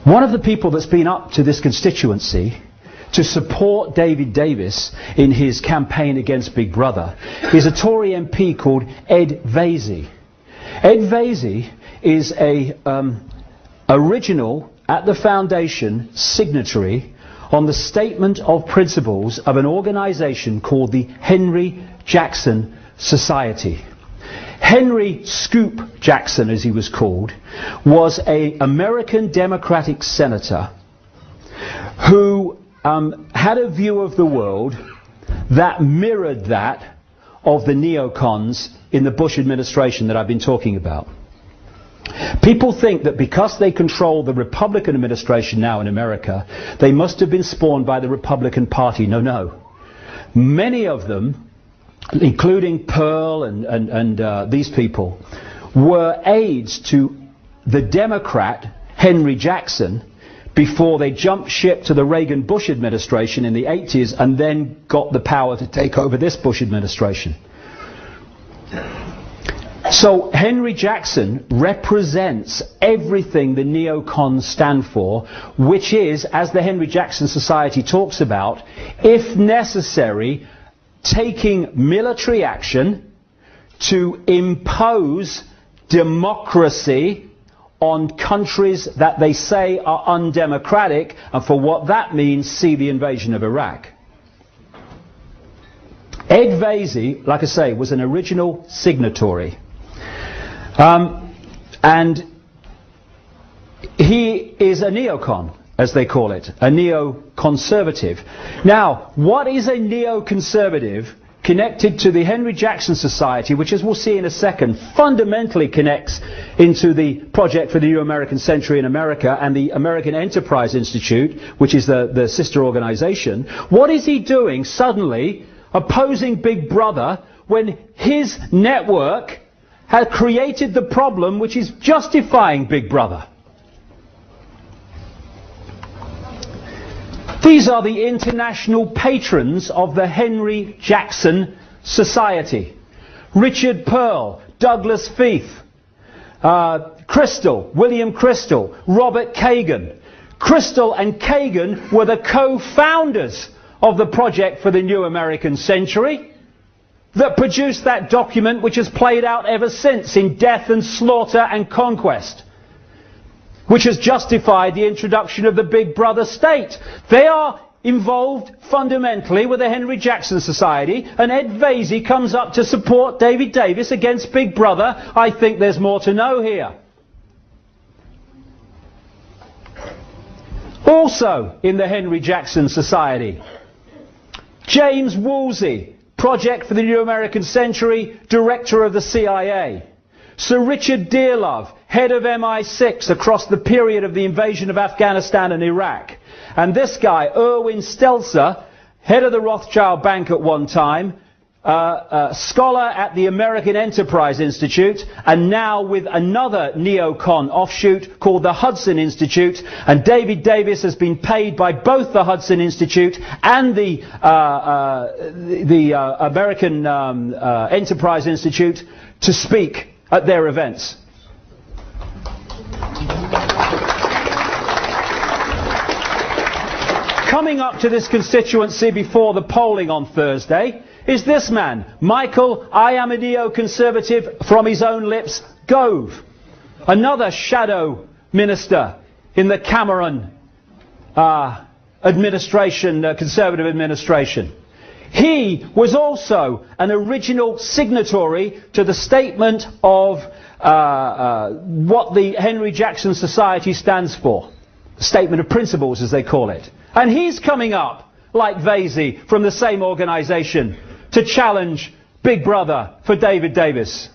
One of the people that's been up to this constituency to support David Davis in his campaign against Big Brother is a Tory MP called Ed Vaizey. Ed Vaizey is a original, at the foundation, signatory on the statement of principles of an organisation called the Henry Jackson Society. Henry Scoop Jackson, as he was called, was an American Democratic senator who had a view of the world that mirrored that of the neocons in the Bush administration that I've been talking about. People think that because they control the Republican administration now in America, they must have been spawned by the Republican Party. No, no. Many of them, including Pearl and these people, were aides to the Democrat Henry Jackson before they jumped ship to the Reagan-Bush administration in the 80s and then got the power to take over this Bush administration. So Henry Jackson represents everything the neocons stand for, which is, as the Henry Jackson Society talks about, if necessary, taking military action to impose democracy on countries that they say are undemocratic, and for what that means, see the invasion of Iraq. Ed Vaizey, like I say, was an original signatory. And he is a neocon, as they call it, a neoconservative. Now, what is a neoconservative connected to the Henry Jackson Society, which, as we'll see in a second, fundamentally connects into the Project for the New American Century in America and the American Enterprise Institute, which is the sister organization? What is he doing suddenly opposing Big Brother when his network had created the problem which is justifying Big Brother? These are the international patrons of the Henry Jackson Society. Richard Pearl, Douglas Feith, William Crystal, Robert Kagan. Crystal and Kagan were the co-founders of the Project for the New American Century that produced that document which has played out ever since in death and slaughter and conquest, which has justified the introduction of the Big Brother state. They are involved fundamentally with the Henry Jackson Society, and Ed Vaizey comes up to support David Davis against Big Brother. I think there's more to know here. Also in the Henry Jackson Society, James Woolsey, Project for the New American Century, Director of the CIA. Sir Richard Dearlove, head of MI6 across the period of the invasion of Afghanistan and Iraq. And this guy, Erwin Stelzer, head of the Rothschild Bank at one time, scholar at the American Enterprise Institute, and now with another neocon offshoot called the Hudson Institute. And David Davis has been paid by both the Hudson Institute and the American Enterprise Institute to speak at their events. Coming up to this constituency before the polling on Thursday is this man, Michael, I am a neoconservative, from his own lips, Gove. Another shadow minister in the Cameron administration, Conservative administration. He was also an original signatory to the statement of what the Henry Jackson Society stands for. Statement of principles, as they call it. And he's coming up, like Vaizey, from the same organisation, to challenge Big Brother for David Davis.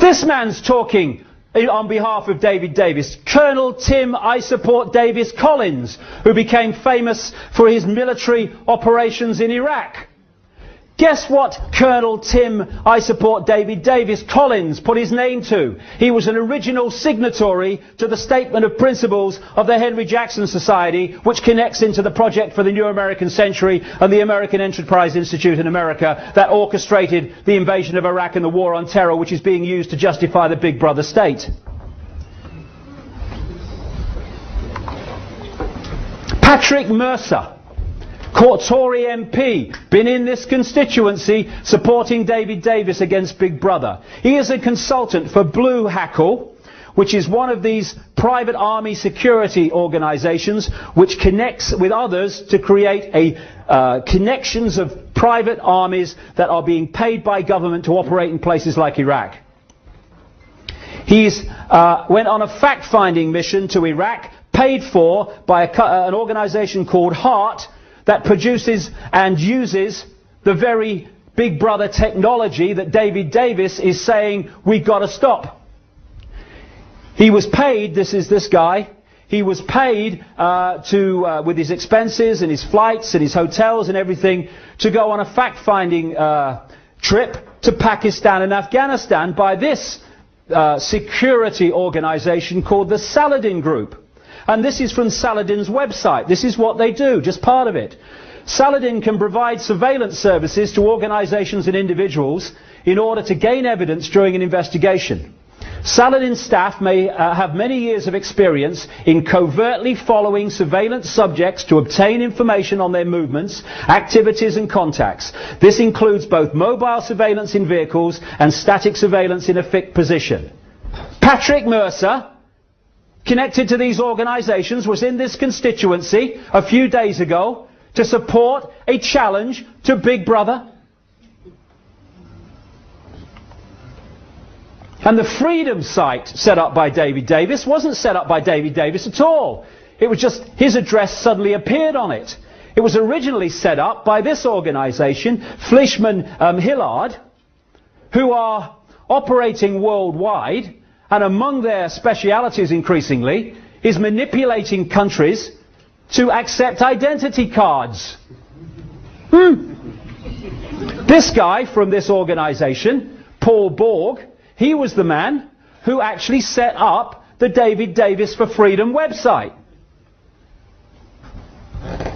This man's talking on behalf of David Davis. Colonel Tim I Support Davis Collins, who became famous for his military operations in Iraq. Guess what Colonel Tim I Support David Davis Collins put his name to? He was an original signatory to the Statement of Principles of the Henry Jackson Society, which connects into the Project for the New American Century and the American Enterprise Institute in America that orchestrated the invasion of Iraq and the war on terror, which is being used to justify the Big Brother state. Patrick Mercer, Tory MP, been in this constituency supporting David Davis against Big Brother. He is a consultant for Blue Hackle, which is one of these private army security organisations which connects with others to create connections of private armies that are being paid by government to operate in places like Iraq. He's went on a fact-finding mission to Iraq, paid for by an organisation called HEART, that produces and uses the very Big Brother technology that David Davis is saying we've got to stop. He was paid, this is this guy, he was paid with his expenses and his flights and his hotels and everything to go on a fact-finding trip to Pakistan and Afghanistan by this security organisation called the Saladin Group. And this is from Saladin's website. This is what they do, just part of it. Saladin can provide surveillance services to organisations and individuals in order to gain evidence during an investigation. Saladin's staff may have many years of experience in covertly following surveillance subjects to obtain information on their movements, activities and contacts. This includes both mobile surveillance in vehicles and static surveillance in a fixed position. Patrick Mercer, connected to these organisations, was in this constituency a few days ago to support a challenge to Big Brother. And the Freedom site set up by David Davis wasn't set up by David Davis at all. It was just his address suddenly appeared on it. It was originally set up by this organisation, Fleischmann Hillard, who are operating worldwide. And among their specialities increasingly is manipulating countries to accept identity cards. This guy from this organisation, Paul Borg, he was the man who actually set up the David Davis for Freedom website.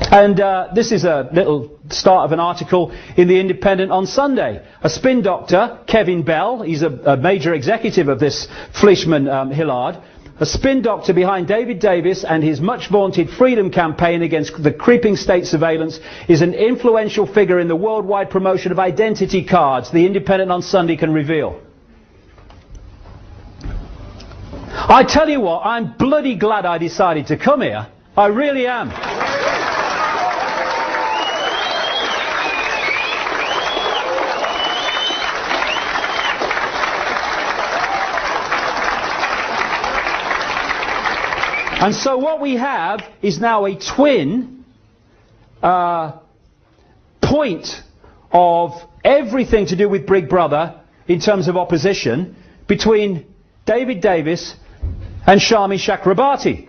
And this is a little start of an article in The Independent on Sunday. A spin doctor, Kevin Bell, he's a major executive of this Fleischmann Hillard, a spin doctor behind David Davis and his much vaunted freedom campaign against the creeping state surveillance, is an influential figure in the worldwide promotion of identity cards, The Independent on Sunday can reveal. I tell you what, I'm bloody glad I decided to come here. I really am. And so what we have is now a twin point of everything to do with Big Brother in terms of opposition between David Davis and Shami Chakrabarti.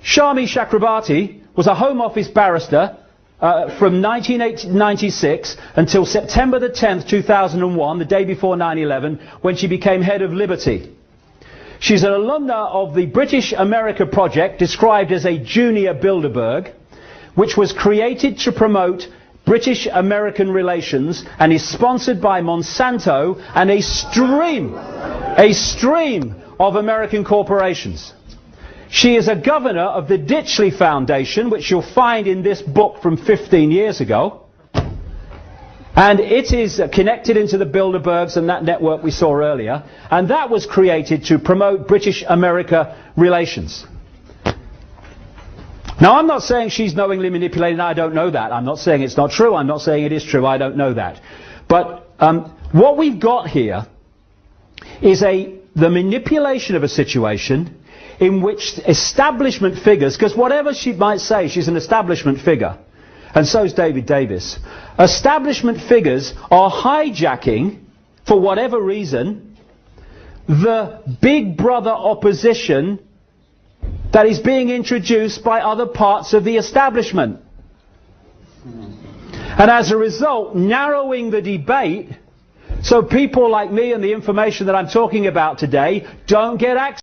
Shami Chakrabarti was a Home Office barrister from 1996 until September the 10th, 2001, the day before 9/11, when she became head of Liberty. She's an alumna of the British America Project, described as a junior Bilderberg, which was created to promote British-American relations and is sponsored by Monsanto and a stream of American corporations. She is a governor of the Ditchley Foundation, which you'll find in this book from 15 years ago. And it is connected into the Bilderbergs and that network we saw earlier. And that was created to promote British-America relations. Now, I'm not saying she's knowingly manipulated. I don't know that. I'm not saying it's not true. I'm not saying it is true. I don't know that. But what we've got here is the manipulation of a situation in which establishment figures, because whatever she might say, she's an establishment figure. And so is David Davis. Establishment figures are hijacking, for whatever reason, the Big Brother opposition that is being introduced by other parts of the establishment. And as a result, narrowing the debate so people like me and the information that I'm talking about today don't get access